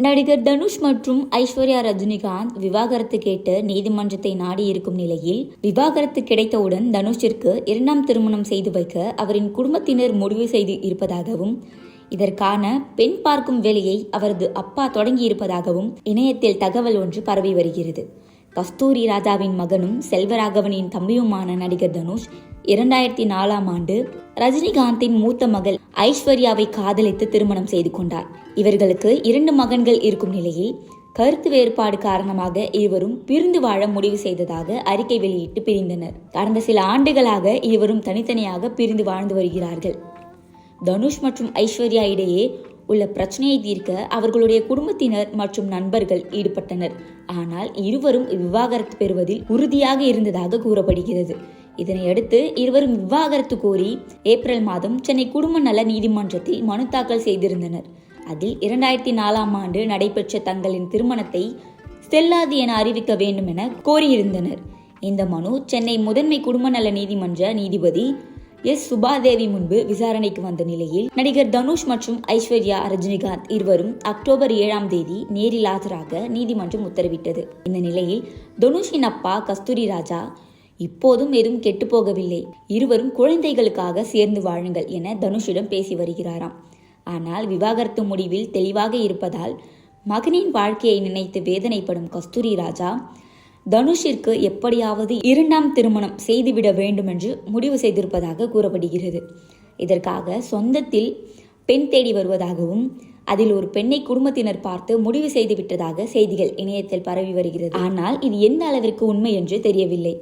நடிகர் தனுஷ் மற்றும் ஐஸ்வர்யா ரஜினிகாந்த் விவாகரத்து கேட்டு நீதிமன்றத்தை நாடி இருக்கும் நிலையில், விவாகரத்து கிடைத்தவுடன் தனுஷிற்கு இரண்டாம் திருமணம் செய்து வைக்க அவரின் குடும்பத்தினர் முடிவு செய்து இருப்பதாகவும், இதற்கான பெண் பார்க்கும் வேலையை அவரது அப்பா தொடங்கி இருப்பதாகவும் இணையத்தில் தகவல் ஒன்று பரவி வருகிறது. கஸ்தூரி ராஜாவின் மகனும் செல்வராகவனின் தம்பியுமான நடிகர் தனுஷ் 2004ஆம் ஆண்டு ரஜினிகாந்தின் மூத்த மகள் ஐஸ்வர்யாவை காதலித்து திருமணம் செய்து கொண்டார். இவர்களுக்கு 2 மகன்கள் இருக்கும் நிலையில் கருத்து வேறுபாடு காரணமாக இருவரும் பிரிந்து வாழ முடிவு செய்ததாக அறிக்கை வெளியிட்டு பிரிந்தனர். கடந்த சில ஆண்டுகளாக இருவரும் தனித்தனியாக பிரிந்து வாழ்ந்து வருகிறார்கள். தனுஷ் மற்றும் ஐஸ்வர்யா இடையே உள்ள பிரச்சனையை தீர்க்க அவர்களுடைய குடும்பத்தினர் மற்றும் நண்பர்கள் ஈடுபட்டனர். ஆனால் இருவரும் விவாகரத்து பெறுவதில் உறுதியாக இருந்ததாக கூறப்படுகிறது. இதனையடுத்து இருவரும் விவாகரத்து கோரி ஏப்ரல் மாதம் சென்னை குடும்ப நல நீதிமன்றத்தில் மனு தாக்கல் செய்திருந்தனர். அதில் 2004ஆம் ஆண்டு நடைபெற்ற தங்களின் திருமணத்தை செல்லாது என அறிவிக்க வேண்டும் என கோரியிருந்தனர். இந்த மனு சென்னை முதன்மை குடும்ப நல நீதிமன்ற நீதிபதி எஸ். சுபாதேவி முன்பு விசாரணைக்கு வந்த நிலையில், நடிகர் தனுஷ் மற்றும் ஐஸ்வர்யா ரஜினிகாந்த் இருவரும் அக்டோபர் 7ஆம் தேதி நேரில் ஆஜராக நீதிமன்றம் உத்தரவிட்டது. இந்த நிலையில் தனுஷின் அப்பா கஸ்தூரி ராஜா, இப்போதும் எதுவும் கெட்டு போகவில்லை, இருவரும் குழந்தைகளுக்காக சேர்ந்து வாழுங்கள் என தனுஷிடம் பேசி வருகிறாராம். ஆனால் விவாகரத்து முடிவில் தெளிவாக இருப்பதால் மகனின் வாழ்க்கையை நினைத்து வேதனைப்படும் கஸ்தூரி ராஜா, தனுஷிற்கு எப்படியாவது 2ஆம் திருமணம் செய்துவிட வேண்டும் என்று முடிவு செய்திருப்பதாக கூறப்படுகிறது. இதற்காக சொந்தத்தில் பெண் தேடி வருவதாகவும், அதில் ஒரு பெண்ணை குடும்பத்தினர் பார்த்து முடிவு செய்து விட்டதாக செய்திகள் இணையத்தில் பரவி வருகிறது. ஆனால் இது எந்த அளவிற்கு உண்மை என்று தெரியவில்லை.